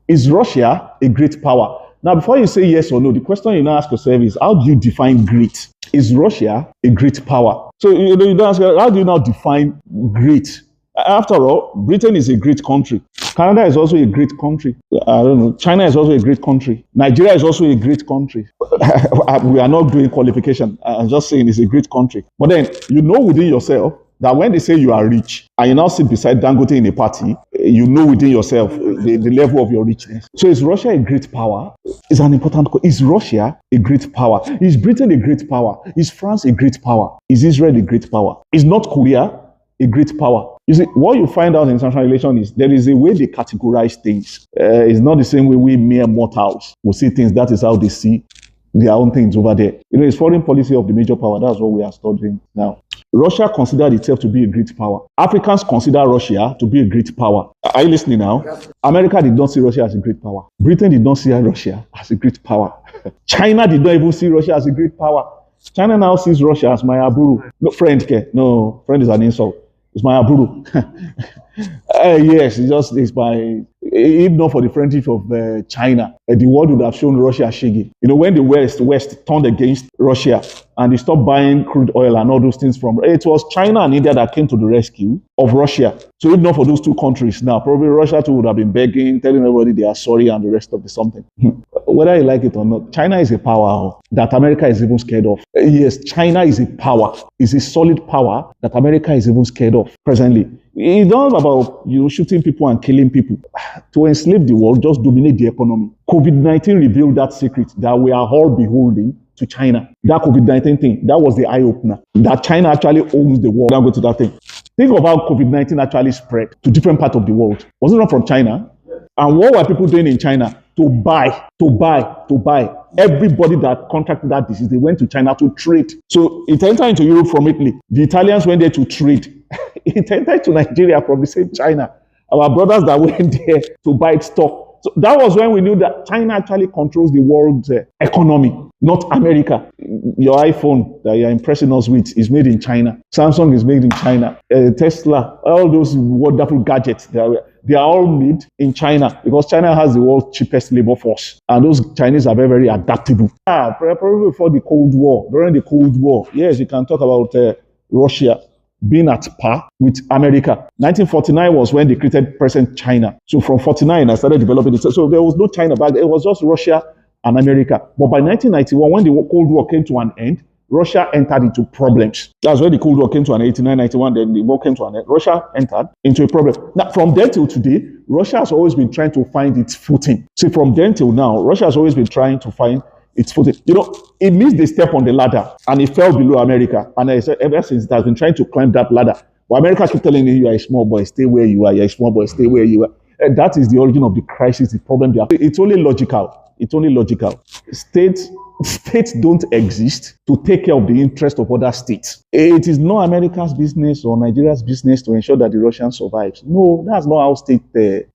Is Russia a great power? Now, before you say yes or no, the question you now ask yourself is, how do you define great? Is Russia a great power? So you don't ask, how do you now define great? After all, Britain is a great country. Canada is also a great country. I don't know. China is also a great country. Nigeria is also a great country. We are not doing qualification. I'm just saying it's a great country. But then you know within yourself that when they say you are rich and you now sit beside Dangote in a party, you know within yourself the level of your richness. So is Russia a great power? Is an important question. Is Russia a great power? Is Britain a great power? Is France a great power? Is Israel a great power? Is North Korea a great power? You see, what you find out in international relations is there is a way they categorize things. It's not the same way we mere mortals will see things. That is how they see their own things over there. It's foreign policy of the major power. That's what we are studying now. Russia considered itself to be a great power. Africans consider Russia to be a great power. Are you listening now? Yes. America did not see Russia as a great power. Britain did not see Russia as a great power. China did not even see Russia as a great power. China now sees Russia as my aburu. No, friend. No, friend is an insult. It's my aburu. Yes, it's my. If not for the friendship of China, the world would have shown Russia shiggy. When the West turned against Russia and they stopped buying crude oil and all those things from it was China and India that came to the rescue of Russia. So if not for those two countries, now probably Russia too would have been begging, telling everybody they are sorry and the rest of the something. Whether you like it or not, China is a power that America is even scared of. Yes, China is a power, is a solid power that America is even scared of presently. It's not about shooting people and killing people. To enslave the world, just dominate the economy. COVID-19 revealed that secret that we are all beholding to China. That COVID-19 thing, that was the eye-opener. That China actually owns the world. I'll go to that thing. Think of how COVID-19 actually spread to different parts of the world. Was it not from China? And what were people doing in China? To buy. Everybody that contracted that disease, they went to China to trade. So it entered into Europe from Italy. The Italians went there to trade. It entered to Nigeria from the same China. Our brothers that went there to buy stock. So that was when we knew that China actually controls the world's economy, not America. Your iPhone that you're impressing us with is made in China. Samsung is made in China. Tesla, all those wonderful gadgets, they are all made in China because China has the world's cheapest labor force. And those Chinese are very, very adaptable. Probably before the Cold War, during the Cold War, yes, you can talk about Russia being at par with America. 1949 was when they created present China. So from 49, I started developing it. So there was no China back then. It was just Russia and America. But by 1991, when the Cold War came to an end, Russia entered into problems. That's when the Cold War came to an end, 89, 91, then the war came to an end. Russia entered into a problem. Now, from then till today, Russia has always been trying to find its footing. See, from then till now, Russia has always been trying to find its footing. It missed the step on the ladder and it fell below America. And I said, ever since it has been trying to climb that ladder. But America keeps telling you are a small boy, stay where you are. You're a small boy, stay where you are. And that is the origin of the crisis, the problem they have. It's only logical. States don't exist to take care of the interest of other states. It is not America's business or Nigeria's business to ensure that the Russian survives. No, that's not how state.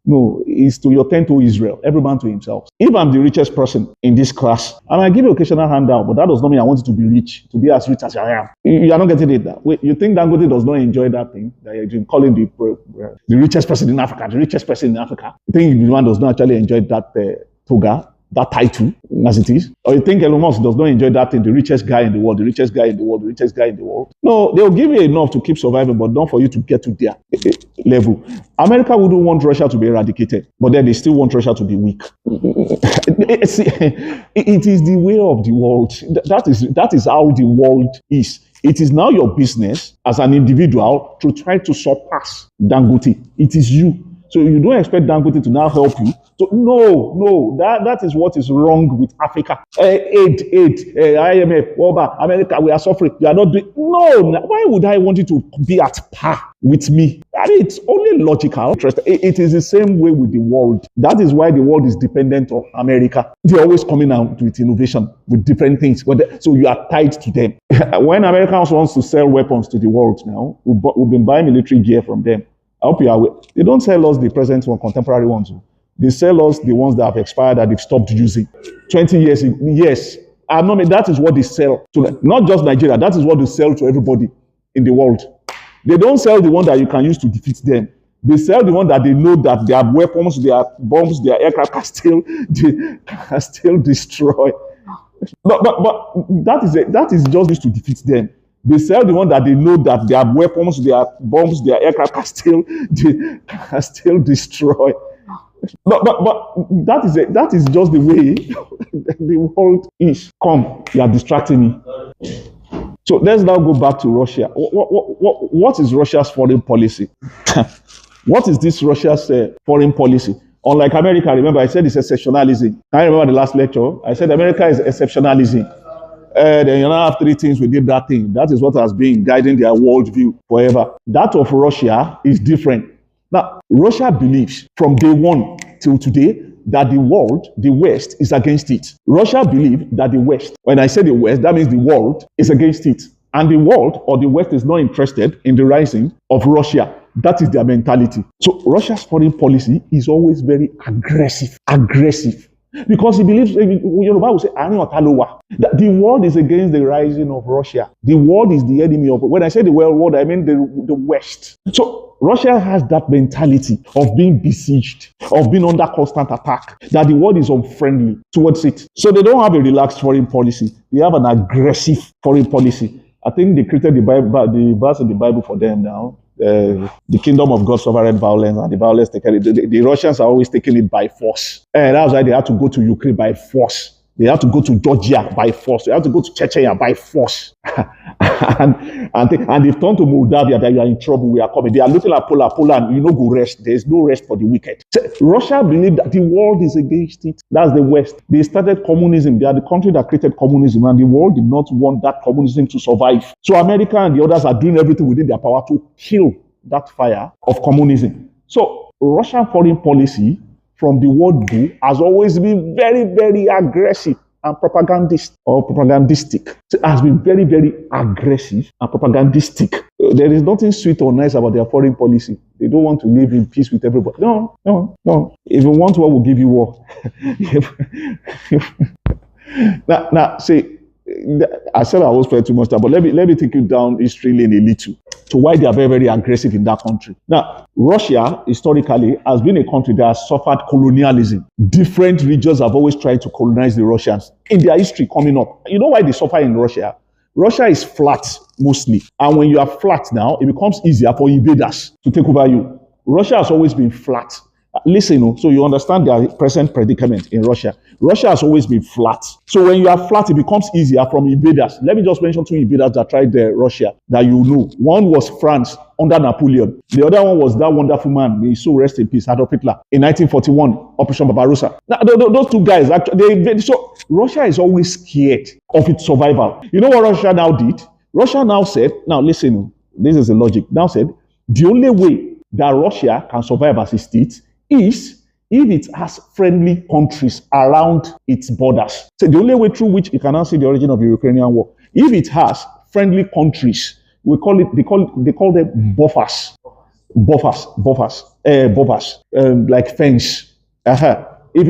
No, it's to attend to Israel, every man to himself. If I'm the richest person in this class, I might give you occasional handout, but that does not mean I want you to be rich, to be as rich as I am. You are not getting it. Wait, you think Dangote does not enjoy that thing that you're calling the richest person in Africa, the richest person in Africa? You think the man does not actually enjoy that toga? That title, as it is? Or you think Elon Musk does not enjoy that thing, the richest guy in the world, the richest guy in the world, the richest guy in the world? No, they'll give you enough to keep surviving, but not for you to get to their level. America wouldn't want Russia to be eradicated, but then they still want Russia to be weak. It is the way of the world. That is how the world is. It is now your business as an individual to try to surpass Dangote. It is you. So you don't expect Dangote to now help you. So no, that is what is wrong with Africa. Aid, IMF, OBA, America, we are suffering. You are not doing. No, why would I want you to be at par with me? I mean, it's only logical. It is the same way with the world. That is why the world is dependent on America. They're always coming out with innovation, with different things. So you are tied to them. When Americans want to sell weapons to the world now, we've been buying military gear from them. I hope you are aware. They don't sell us the present one, contemporary ones. They sell us the ones that have expired that they've stopped using. 20 years, yes. That is what they sell to, not just Nigeria. That is what they sell to everybody in the world. They don't sell the one that you can use to defeat them. They sell the one that they know that their weapons, their bombs, their aircraft can still destroy. But that is just used to defeat them. They sell the one that they know that their weapons, their bombs, their aircraft can still destroy. But that is just the way the world is. Come, you are distracting me. So let's now go back to Russia. What is Russia's foreign policy? What is this Russia's foreign policy? Unlike America, remember I said it's exceptionalism. I remember the last lecture. I said America is exceptionalism. Then you now have three things within that thing. That is what has been guiding their worldview forever. That of Russia is different. Now, Russia believes from day one till today that the world, the West, is against it. Russia believes that the West, when I say the West, that means the world is against it. And the world or the West is not interested in the rising of Russia. That is their mentality. So Russia's foreign policy is always very aggressive. Because he believes, Yoruba will say, that the world is against the rising of Russia. The world is the enemy of, when I say the world, I mean the West. So Russia has that mentality of being besieged, of being under constant attack, that the world is unfriendly towards it. So they don't have a relaxed foreign policy. They have an aggressive foreign policy. I think they created the verse in the Bible for them now. The kingdom of God suffered violence, and the violence taken it. The Russians are always taking it by force. And that's why they had to go to Ukraine by force. They have to go to Georgia by force. They have to go to Chechnya by force. and they've turned to Moldavia that you are in trouble. We are coming. They are looking at Poland. You know, go rest. There is no rest for the wicked. So Russia believed that the world is against it. That's the West. They started communism. They are the country that created communism, and the world did not want that communism to survive. So America and the others are doing everything within their power to kill that fire of communism. So Russian foreign policy from the word go has always been very, very aggressive and propagandistic. So it has been very, very aggressive and propagandistic. There is nothing sweet or nice about their foreign policy. They don't want to live in peace with everybody. No. If you want war, we'll give you war. Now, see, I said I won't spend too much time, but let me take you down history lane a little to why they are very, very aggressive in that country. Now, Russia historically has been a country that has suffered colonialism. Different regions have always tried to colonize the Russians in their history coming up. You know why they suffer in Russia? Russia is flat mostly, and when you are flat now, it becomes easier for invaders to take over you. Russia has always been flat. Listen, so you understand their present predicament in Russia. Russia has always been flat. So when you are flat, it becomes easier from invaders. Let me just mention two invaders that tried Russia that you know. One was France under Napoleon. The other one was that wonderful man, may his soul rest in peace, Adolf Hitler, in 1941, Operation Barbarossa. Now, those two guys, actually, so Russia is always scared of its survival. You know what Russia now did? Russia now said, now listen, this is the logic, now said, the only way that Russia can survive as a state is if it has friendly countries around its borders. So the only way through which you can now see the origin of the Ukrainian war, if it has friendly countries, they call them buffers, like fence. If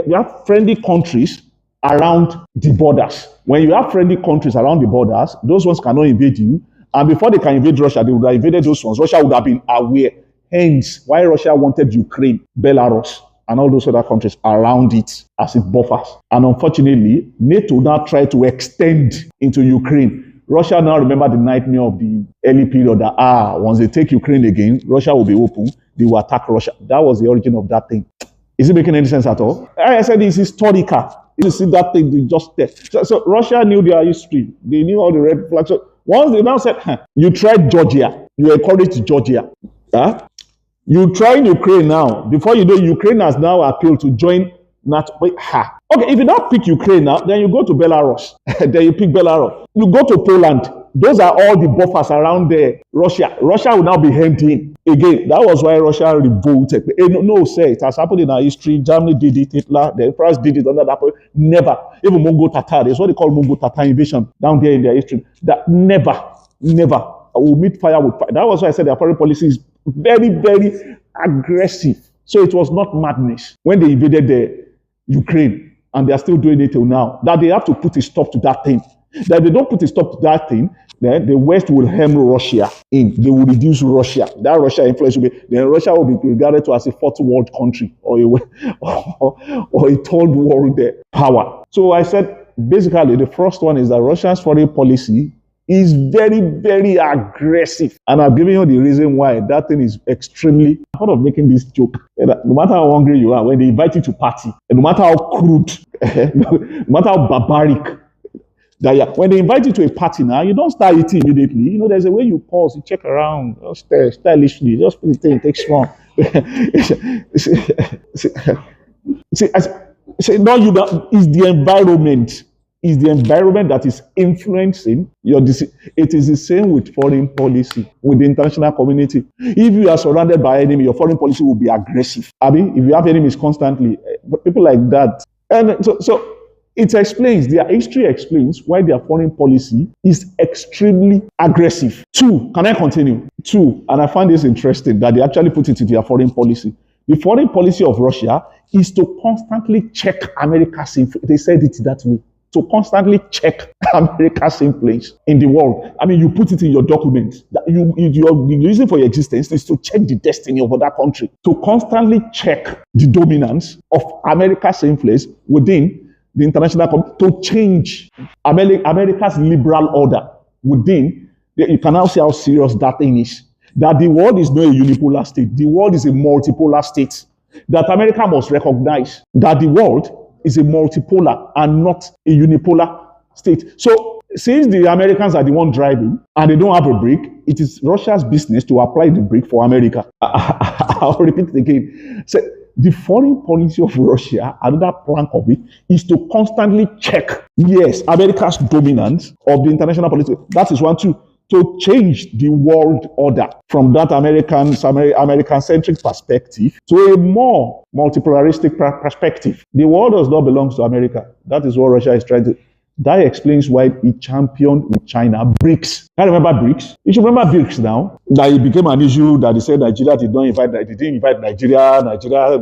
they have friendly countries around the borders. When you have friendly countries around the borders, those ones cannot invade you. And before they can invade Russia, they would have invaded those ones. Russia would have been aware. Hence, why Russia wanted Ukraine, Belarus, and all those other countries around it as it buffers. And unfortunately, NATO now tried to extend into Ukraine. Russia now remember the nightmare of the early period that, once they take Ukraine again, Russia will be open, they will attack Russia. That was the origin of that thing. Is it making any sense at all? I said it's historical. You see that thing, they just there. So Russia knew their history. They knew all the red flags. So once they now said, you tried Georgia, you encouraged Georgia. You try Ukraine now. Before you know, Ukraine has now appealed to join NATO. Okay, if you don't pick Ukraine now, then you go to Belarus. Then you pick Belarus. You go to Poland. Those are all the buffers around there. Russia will now be hemmed in. Again, that was why Russia revolted. No, sir, it has happened in our history. Germany did it, Hitler, the France did it under that point. Never. Even Mongol Tatar, that's what they call Mongol Tatar invasion down there in their history. That never. I will meet fire with fire. That was why I said their foreign policy is very, very aggressive. So it was not madness when they invaded the Ukraine, and they are still doing it till now, that they have to put a stop to that thing. That if they don't put a stop to that thing, then the West will hem Russia in. They will reduce Russia. That Russia influence will be, then Russia will be regarded to as a fourth world country or or a third world power. So I said, basically, the first one is that Russia's foreign policy is very, very aggressive. And I've given you the reason why that thing is extremely, I'm kind of making this joke. No matter how hungry you are, when they invite you to party, and no matter how crude, no matter how barbaric, when they invite you to a party now, you don't start eating immediately. You know, there's a way you pause, you check around, just stylishly, just put it in, take small. No, it's the environment. Is the environment that is influencing your decision. It is the same with foreign policy, with the international community. If you are surrounded by enemy, your foreign policy will be aggressive. I mean, if you have enemies constantly, people like that. And so it explains, their history explains why their foreign policy is extremely aggressive. Two, can I continue? Two, and I find this interesting that they actually put it in their foreign policy. The foreign policy of Russia is to constantly check America's influence. They said it that way. To constantly check America's influence in the world. I mean, you put it in your document. Your reason for your existence is to check the destiny of other country. To constantly check the dominance of America's influence within the international community. To change America's liberal order within. You can now see how serious that thing is. That the world is not a unipolar state. The world is a multipolar state. That America must recognize that the world is a multipolar and not a unipolar state. So since the Americans are the one driving and they don't have a brake, it is Russia's business to apply the brake for America. I'll repeat it again. So the foreign policy of Russia, another plank of it, is to constantly check, yes, America's dominance of the international policy. That is one, two. To change the world order from that American-centric perspective to a more multipolaristic perspective. The world does not belong to America. That is what Russia is trying to. That explains why it championed with China BRICS. I remember BRICS. You should remember BRICS now. That it became an issue that they said Nigeria did not invite. They didn't invite Nigeria. Nigeria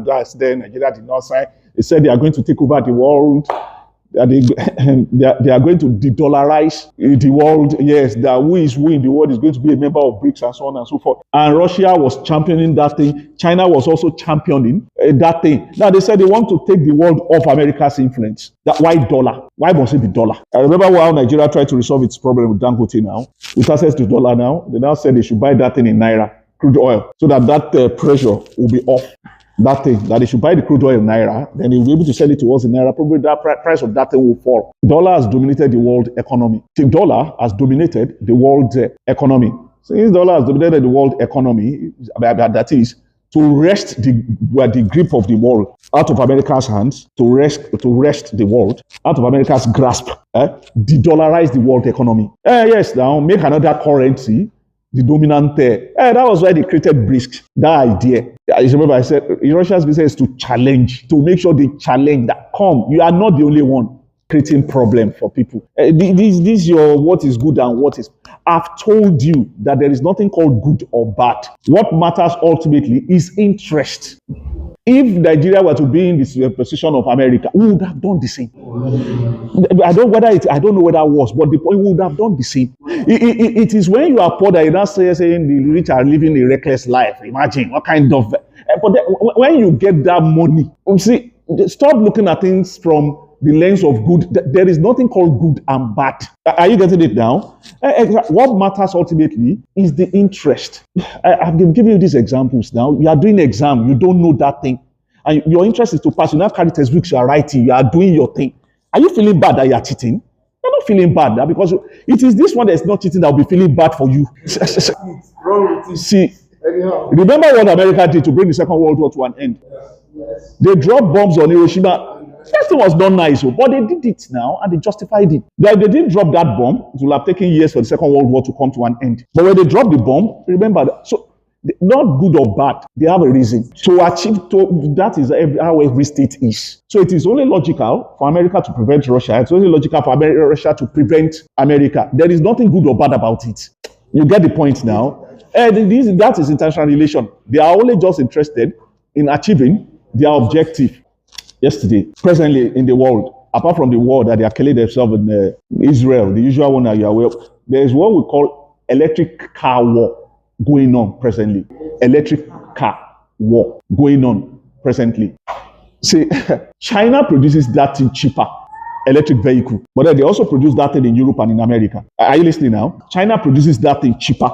did not sign. They said they are going to take over the world. They are going to de-dollarize the world. Yes, that who is who in the world is going to be a member of BRICS and so on and so forth. And Russia was championing that thing. China was also championing that thing. Now they said they want to take the world off America's influence. That why dollar? Why must it be dollar? I remember how Nigeria tried to resolve its problem with Dangote now. With access to dollar now, they now said they should buy that thing in Naira, crude oil, so that pressure will be off. That thing, that they should buy the crude oil in Naira, then they will be able to sell it to us in Naira. Probably that price of that thing will fall. Dollar has dominated the world economy. The dollar has dominated the world economy. Since dollar has dominated the world economy, that is to wrest the grip of the world out of America's hands, to wrest the world out of America's grasp, de-dollarize the world economy. Yes, now make another currency the dominant there. That was why they created BRICS. That idea. I remember I said, Russia's business is to challenge, to make sure they challenge that, come, you are not the only one creating problem for people. This your what is good and what is. I've told you that there is nothing called good or bad. What matters ultimately is interest. If Nigeria were to be in this position of America, we would have done the same. I don't know whether it was, but the point would have done the same. It is when you are poor that you're not saying the rich are living a reckless life. Imagine what kind of. But when you get that money, see, stop looking at things from the lens of good. There is nothing called good and bad. Are you getting it now? What matters ultimately is the interest. I've been giving you these examples now. You are doing an exam, you don't know that thing, and your interest is to pass. You now carry textbooks, you are writing, you are doing your thing. Are you feeling bad that you are cheating? You're not feeling bad because it is this one that is not cheating that will be feeling bad for you. See, remember what America did to bring the Second World War to an end? They dropped bombs on Hiroshima. That thing was not nice, but they did it now and they justified it. If they didn't drop that bomb, it would have taken years for the Second World War to come to an end. But when they dropped the bomb, remember that. So, not good or bad, they have a reason to achieve. That is how every state is. So it is only logical for America to prevent Russia. It's only logical for Russia to prevent America. There is nothing good or bad about it. You get the point now. That is international relation. They are only just interested in achieving their objective. Yesterday, presently in the world, apart from the war that they are killing themselves in Israel, the usual one that you are aware of, there is what we call electric car war going on presently. Electric car war going on presently. See, China produces that thing cheaper, electric vehicle, but then they also produce that thing in Europe and in America. Are you listening now? China produces that thing cheaper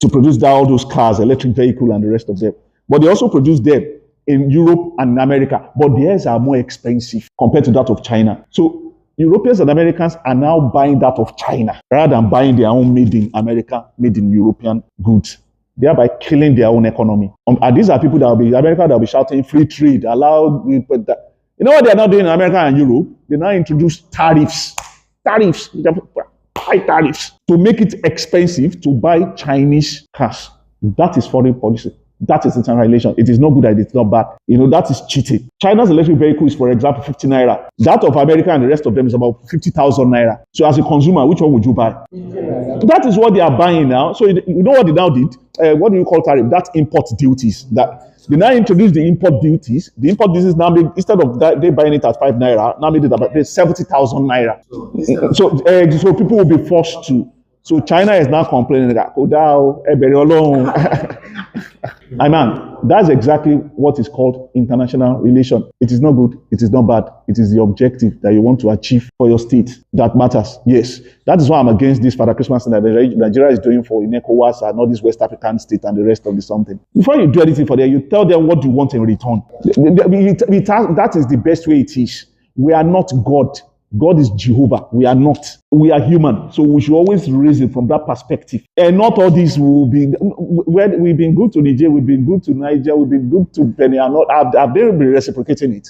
to produce all those cars, electric vehicle, and the rest of them. But they also produce them in Europe and in America, but theirs are more expensive compared to that of China. So Europeans and Americans are now buying that of China rather than buying their own made in America, made in European goods, thereby killing their own economy. And these are people that will be, America that will be shouting free trade, allow people that. You know what they are not doing in America and Europe? They now introduce tariffs, high tariffs, to make it expensive to buy Chinese cars. That is foreign policy. That is international relation. It is not good and it's not bad. You know, that is cheating. China's electric vehicle is, for example, 50 naira. That of America and the rest of them is about 50,000 naira. So as a consumer, which one would you buy? That is what they are buying now. So you know what they now did? What do you call tariff? That's import duties. That they now introduced the import duties. The import duties now made, instead of that, they buying it at 5 naira, now made it about 70,000 naira. So people will be forced to. So China is now complaining that, man, that's exactly what is called international relation. It is not good. It is not bad. It is the objective that you want to achieve for your state that matters. Yes, that is why I'm against this Father Christmas thing that Nigeria is doing for ECOWAS and all these West African states and the rest of the something. Before you do anything for them, you tell them what you want in return. That is the best way it is. We are not God. God is Jehovah. We are not. We are human. So we should always raise it from that perspective. And not all these will be, we've been good to Niger, we've been good to Niger, we've been good to Benin. Have they been reciprocating it?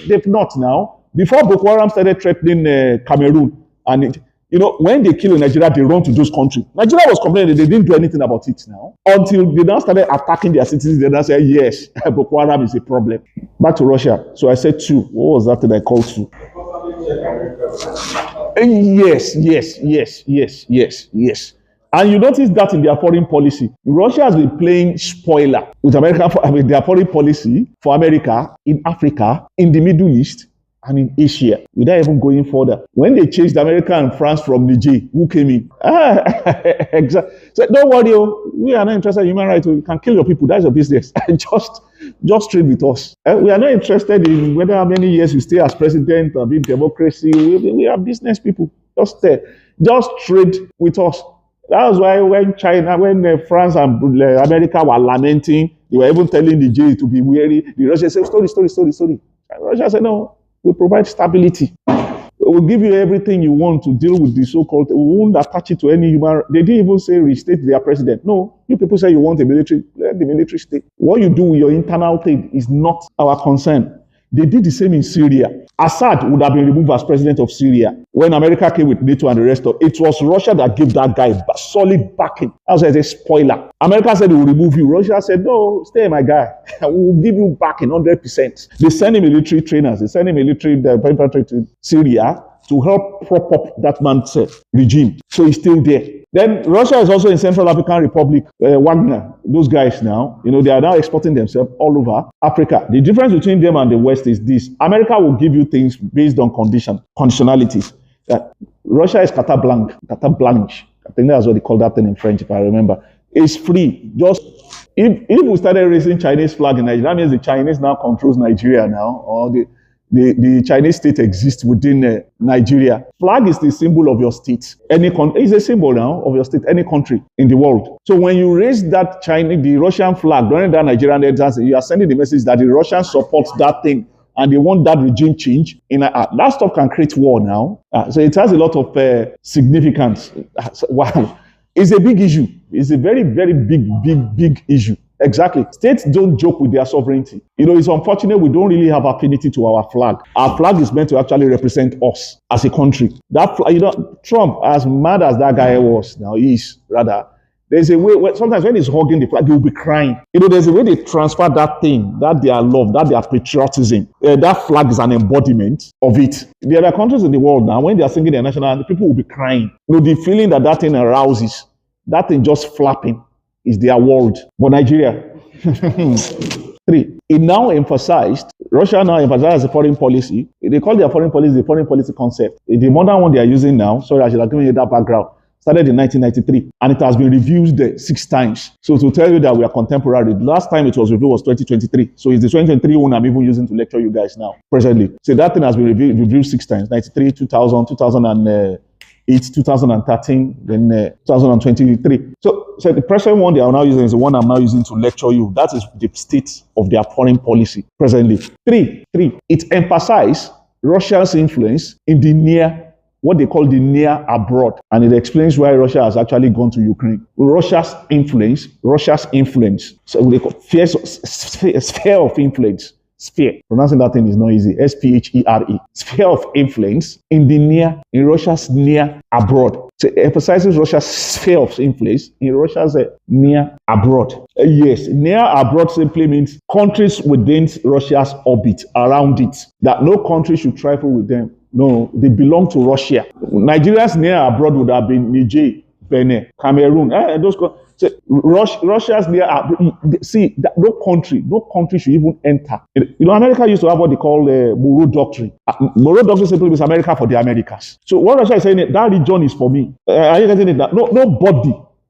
They've not now. Before Boko Haram started threatening Cameroon, and when they kill in Nigeria, they run to those countries. Nigeria was complaining they didn't do anything about it now. Until they now started attacking their citizens, they now say, yes, Boko Haram is a problem. Back to Russia. So I said 2. What was that thing I called 2? Yes. And you notice that in their foreign policy. Russia has been playing spoiler with America, their foreign policy for America, in Africa, in the Middle East, and in Asia, without even going further. When they changed America and France from Niger, who came in? Exactly. So don't worry, we are not interested in human rights. You can kill your people. That's your business. Just trade with us. We are not interested in whether how many years you stay as president or be democracy. We are business people. Just trade with us. That was why when France and America were lamenting, they were even telling Niger to be wary. The Russians said, story. And Russia said, no. We provide stability. We'll give you everything you want to deal with the so-called. We won't attach it to any human. They didn't even say restate their president. No, you people say you want a military. Let the military state. What you do with your internal thing is not our concern. They did the same in Syria. Assad would have been removed as president of Syria when America came with NATO and the rest of it. It was Russia that gave that guy solid backing. That was a spoiler. America said they will remove you. Russia said, no, stay, my guy. We will give you backing 100%. They send in military trainers. They send in military infantry to Syria to help prop up that man's regime. So he's still there. Then Russia is also in Central African Republic, Wagner, those guys now, they are now exporting themselves all over Africa. The difference between them and the West is this. America will give you things based on conditionalities. Russia is carte blanche. I think that's what they call that thing in French, if I remember. It's free. Just if we started raising Chinese flag in Nigeria, that means the Chinese now controls Nigeria now, or the Chinese state exists within Nigeria. Flag is the symbol of your state. It's a symbol now of your state, any country in the world. So when you raise the Russian flag during that Nigerian exercise, you are sending the message that the Russians support that thing and they want that regime change. That stuff can create war now. So it has a lot of significance. Wow. It's a big issue. It's a very, very big issue. Exactly. States don't joke with their sovereignty. It's unfortunate we don't really have affinity to our flag. Our flag is meant to actually represent us as a country. That Trump, as mad as that guy was, now he is rather. There's a way, sometimes when he's hugging the flag, he'll be crying. There's a way they transfer that thing, that their love, that their patriotism. That flag is an embodiment of it. There are countries in the world now, when they are singing their national anthem, people will be crying. The feeling that thing arouses, that thing just flapping, is their world. But Nigeria, 3, it now emphasized Russia now emphasizes the foreign policy. They call their foreign policy the foreign policy concept. The modern one they are using now, sorry, I should have given you that background, started in 1993, and it has been reviewed 6 times. So to tell you that we are contemporary, the last time it was reviewed was 2023. So it's the 2023 one I'm even using to lecture you guys now, presently. So that thing has been reviewed 6 times, 93, 2000, 2008, 2013, then 2023. So the present one they are now using is the one I'm now using to lecture you. That is the state of their foreign policy presently. Three, it emphasizes Russia's influence in the what they call the near abroad. And it explains why Russia has actually gone to Ukraine. Russia's influence. So they call sphere of influence. Sphere. Pronouncing that thing is not easy. S-P-H-E-R-E. Sphere of influence in Russia's near abroad. So it emphasizes Russia's sphere of influence in Russia's near abroad. Yes, near abroad simply means countries within Russia's orbit, around it. That no country should trifle with them. No, they belong to Russia. Nigeria's near abroad would have been Niger, Benin, Cameroon. So Russia's near abroad. See, no country should even enter. America used to have what they call the Monroe Doctrine. Monroe Doctrine simply means America for the Americas. So what Russia is saying is that region is for me. Are you getting it? That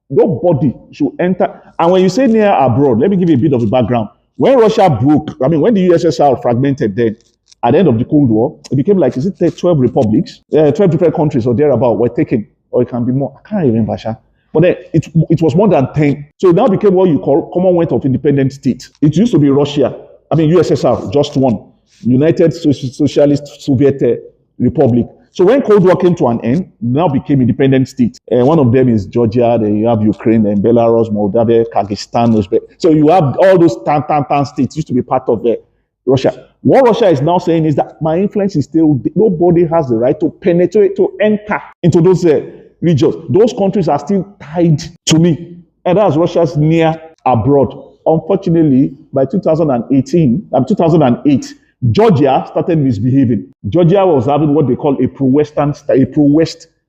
nobody should enter. And when you say near abroad, let me give you a bit of the background. When Russia broke, when the USSR fragmented then, at the end of the Cold War, it became like, 12 republics, 12 different countries or thereabout were taken, or it can be more. I can't remember, but then it was more than 10. So it now became what you call Commonwealth of Independent States. It used to be Russia, USSR, just one, United Socialist Soviet Republic. So when Cold War came to an end, it now became independent states. One of them is Georgia, then you have Ukraine, then Belarus, Moldavia, Kyrgyzstan, Uzbekistan. So you have all those tan states used to be part of Russia. What Russia is now saying is that my influence is still, nobody has the right to penetrate, to enter into those regions. Those countries are still tied to me. And that's Russia's near abroad. Unfortunately, by 2008, Georgia started misbehaving. Georgia was having what they call a pro-West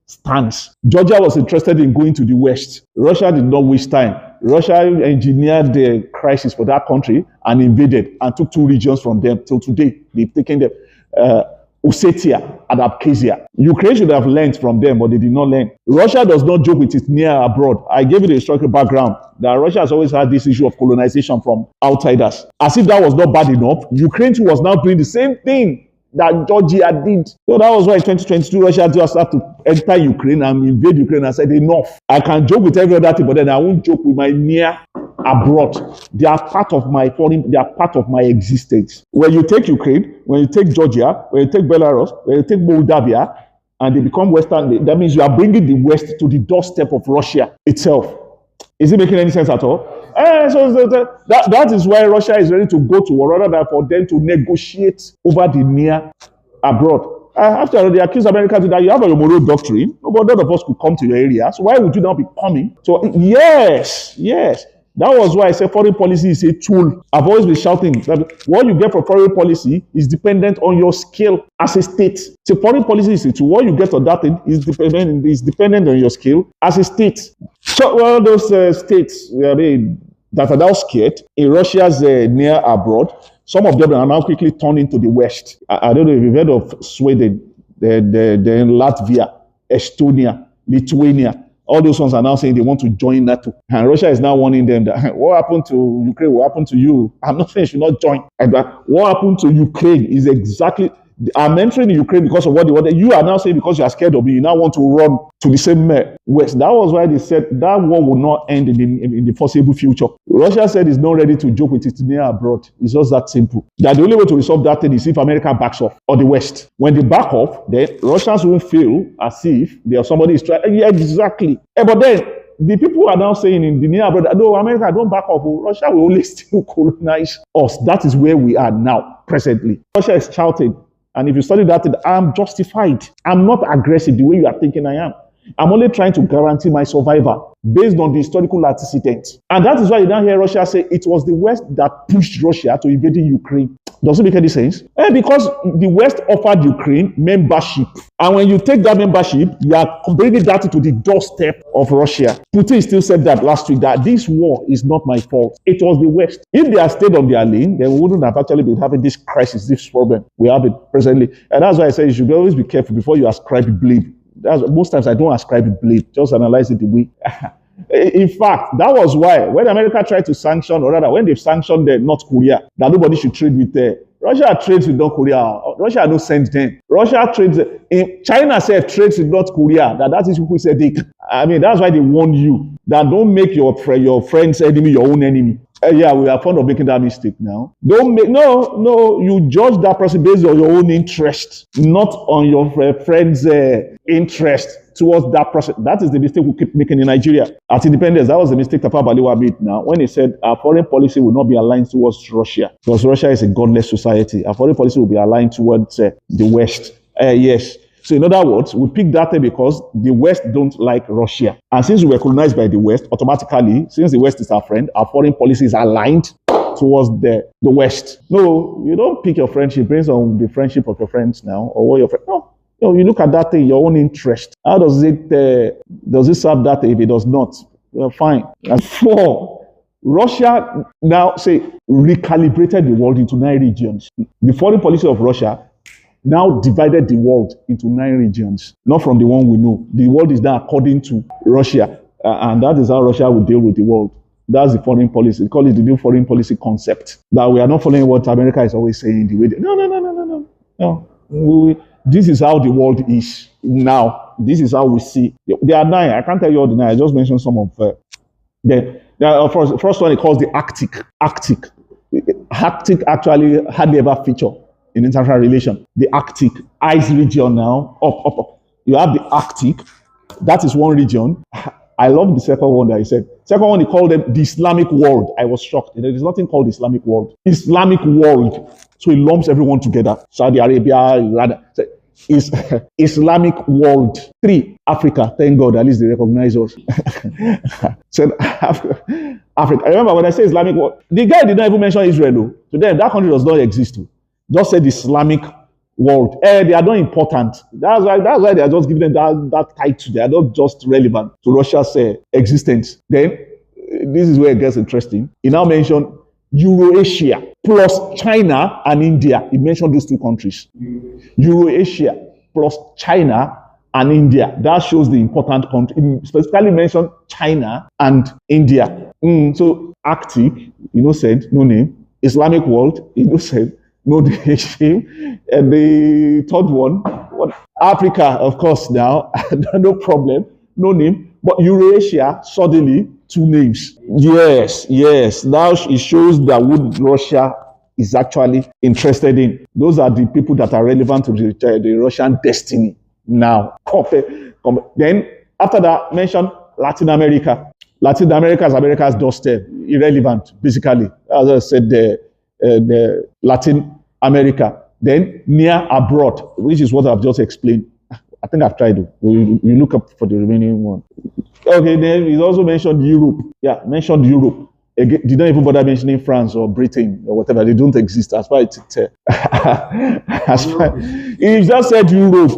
stance. Georgia was interested in going to the West. Russia did not waste time. Russia engineered the crisis for that country and invaded and took 2 regions from them. Till today, they've taken them, Ossetia and Abkhazia. Ukraine should have learned from them, but they did not learn. Russia does not joke with its near abroad. I gave you the historical background that Russia has always had this issue of colonization from outsiders. As if that was not bad enough, Ukraine too was now doing the same thing that Georgia did. So that was why in 2022, Russia just had to enter Ukraine and invade Ukraine and said, enough. I can joke with every other thing, but then I won't joke with my near abroad. They are part of my they are part of my existence. When you take Ukraine, when you take Georgia, when you take Belarus, when you take Moldavia, and they become Western, that means you are bringing the West to the doorstep of Russia itself. Is it making any sense at all? So that is why Russia is ready to go to war, rather than for them to negotiate over the near abroad. After all, they accuse America that you have a Monroe Doctrine, but none of us could come to your area. So why would you not be coming? So yes. That was why I said foreign policy is a tool. I've always been shouting that what you get from foreign policy is dependent on your skill as a state. So foreign policy is a tool. What you get on that thing is dependent on your skill as a state. So all those states that are now scared in Russia's near abroad, some of them are now quickly turning to the West. I don't know if you've heard of Sweden, then Latvia, Estonia, Lithuania. All those ones are now saying they want to join NATO. And Russia is now warning them that what happened to Ukraine will happen to you. I'm not saying you should not join. What happened to Ukraine is exactly, I'm entering Ukraine because of what they wanted. You are now saying because you are scared of me, you now want to run to the same West. That was why they said that war will not end in the foreseeable future. Russia said it's not ready to joke with its near abroad. It's just that simple. That the only way to resolve that thing is if America backs off, or the West. When they back off, then Russians won't feel as if somebody is trying. Yeah, exactly. But then the people are now saying in the near abroad, no, America, don't back off. Russia will only still colonize us. That is where we are now, presently. Russia is shouting. And if you study that, I'm justified. I'm not aggressive the way you are thinking I am. I'm only trying to guarantee my survival based on the historical antecedents. And that is why you now hear Russia say it was the West that pushed Russia to invade Ukraine. Does it make any sense? Because the West offered Ukraine membership. And when you take that membership, you are bringing that to the doorstep of Russia. Putin still said that last week, that this war is not my fault. It was the West. If they had stayed on their lane, they wouldn't have actually been having this crisis, this problem we have it presently. And that's why I say you should always be careful before you ascribe blame. Most times I don't ascribe blame, just analyze it the way. In fact, that was why when America tried to sanction, or rather when they sanctioned North Korea, that nobody should trade with Russia trades with North Korea. Russia no send them. Russia trades. China said trades with North Korea. That is people said they. I mean, that's why they warn you that don't make your friend's enemy your own enemy. Yeah, we are fond of making that mistake now. No. You judge that person based on your own interest, not on your friend's interest towards that person. That is the mistake we keep making in Nigeria. At independence, that was the mistake Tafawa Balewa made now when he said our foreign policy will not be aligned towards Russia because Russia is a godless society. Our foreign policy will be aligned towards the West. Yes. So in other words, we picked that because the West don't like Russia. And since we were colonized by the West, automatically, since the West is our friend, our foreign policy is aligned towards the West. No, you don't pick your friendship based on the friendship of your friends now or what your friends. No, you look at that thing, your own interest. How does it serve that thing if it does not? Well, fine. And 4, Russia now recalibrated the world into 9 regions. The foreign policy of Russia now divided the world into 9 regions, not from the one we know. The world is now according to Russia, and that is how Russia will deal with the world. That's the foreign policy. They call it the new foreign policy concept. That we are not following what America is always saying. No. This is how the world is now. This is how we see. There are 9. I can't tell you all the 9. I just mentioned some of them. The first one, it calls the Arctic. Arctic actually hardly ever feature in international relations. The Arctic ice region now, up. You have the Arctic. That is one region. I love the second one that he said. Second one, he called them the Islamic world. I was shocked. There is nothing called Islamic world. Islamic world. So he lumps everyone together. Saudi Arabia, Iran. Is Islamic world. 3, Africa. Thank God, at least they recognize us. So Africa. I remember when I say Islamic world, the guy did not even mention Israel though. To them, that country does not exist too. Just said Islamic world. They are not important. That's why they are just giving them that title. They are not just relevant to Russia's existence. Then, this is where it gets interesting. He now mentioned Eurasia plus China and India. He mentioned those 2 countries. Eurasia plus China and India. That shows the important country. He specifically mentioned China and India. So, Arctic, said, no name. Islamic world, said, no name. And the third one, Africa, of course, now, no problem, no name. But Eurasia, suddenly, 2 names. Yes. Now it shows that what Russia is actually interested in. Those are the people that are relevant to the Russian destiny now. Then, after that, mention Latin America. Latin America is America's doorstep. Irrelevant, basically. As I said, the Latin America. Then near abroad, which is what I've just explained. I think I've tried it. You look up for the remaining one. Okay, then he's also mentioned Europe. Yeah, mentioned Europe. Again, did not even bother mentioning France or Britain or whatever. They don't exist as far as he just said Europe.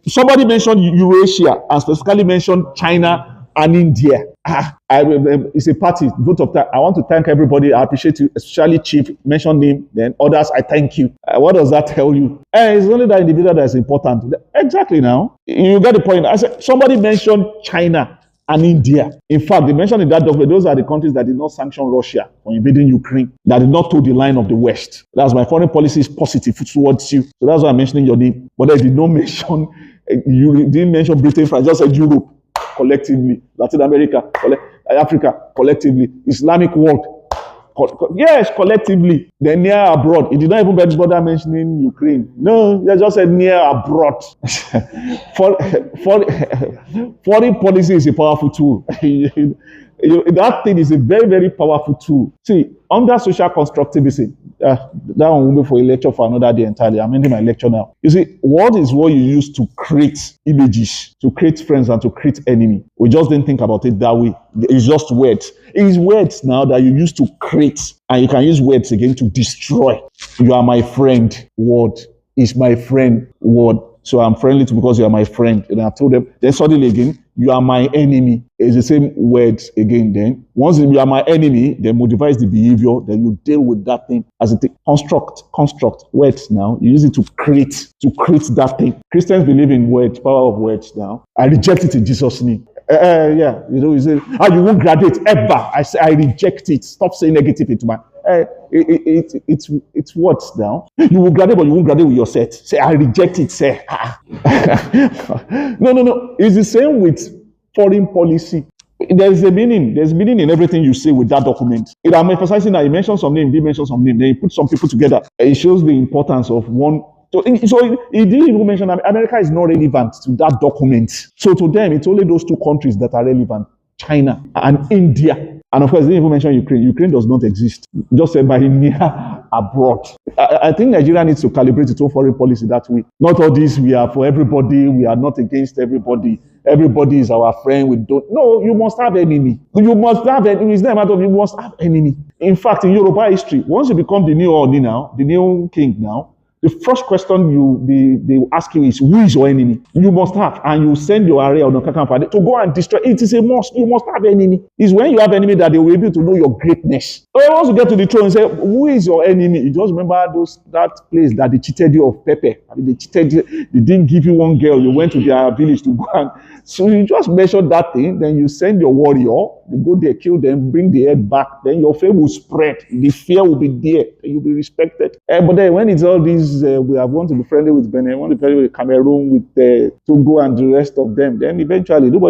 Somebody mentioned Eurasia and specifically mentioned China and India. It's a party, vote of time. I want to thank everybody. I appreciate you, especially Chief. Mention name, then others. I thank you. What does that tell you? It's only that individual that is important. Exactly. Now you get the point. I said somebody mentioned China and India. In fact, they mentioned in that document those are the countries that did not sanction Russia for invading Ukraine, that did not toe the line of the West. That's my foreign policy is positive towards you. So that's why I'm mentioning your name. But I did not mention. You didn't mention Britain, France. I just said Europe. Collectively, Latin America, Africa, collectively, Islamic world, yes, collectively. Then near abroad, he did not even bother mentioning Ukraine. No, he just said near abroad. Foreign policy is a powerful tool. That thing is a very, very powerful tool. See, under social constructivism, that one will be for a lecture for another day entirely. I'm ending my lecture now. You see, what is what you use to create images, to create friends, and to create enemy? We just didn't think about it that way. It's just words. It's words now that you use to create, and you can use words again to destroy. You are my friend, word. Is my friend, word. So I'm friendly to because you are my friend. And I told them, then suddenly again, you are my enemy. It's the same words again then. Once you are my enemy, then modifies the behavior, then you deal with that thing as a thing. Construct, words now. You use it to create that thing. Christians believe in words, power of words now. I reject it in Jesus' name. Yeah, you say, you won't graduate ever. I say, I reject it. Stop saying negative into my. It's what now? You will graduate, but you won't graduate with your set. Say, I reject it. Say, no. It's the same with foreign policy. There's a meaning. There's meaning in everything you say with that document. I'm emphasizing that you mention some name, they mention some name, then you put some people together. It shows the importance of one. So he didn't even mention America is not relevant to that document. So to them, it's only those two countries that are relevant: China and India. And of course, they didn't even mention Ukraine. Ukraine does not exist. Just said by near abroad. I think Nigeria needs to calibrate its own foreign policy that way. Not all this, we are for everybody, we are not against everybody. Everybody is our friend. We don't. No, you must have enemy. You must have enemy. It's not a matter of you must have enemy. In fact, in Yoruba history, once you become the new Oni now, the new king now, the first question they will ask you is, who is your enemy? You must have, and you send your area on Kakampa to go and destroy. It is a must. You must have enemy. It's when you have enemy that they will be able to know your greatness. So once you get to the throne and say, who is your enemy? You just remember that place that they cheated you of pepper. I mean, they cheated you. They didn't give you one girl. You went to their village to go and. So you just measure that thing. Then you send your warrior. They go there, kill them, bring the head back. Then your fame will spread. The fear will be there. You'll be respected. But then when it's all these, we have want to be friendly with Benin, want to be friendly with Cameroon, with Togo and the rest of them, then eventually nobody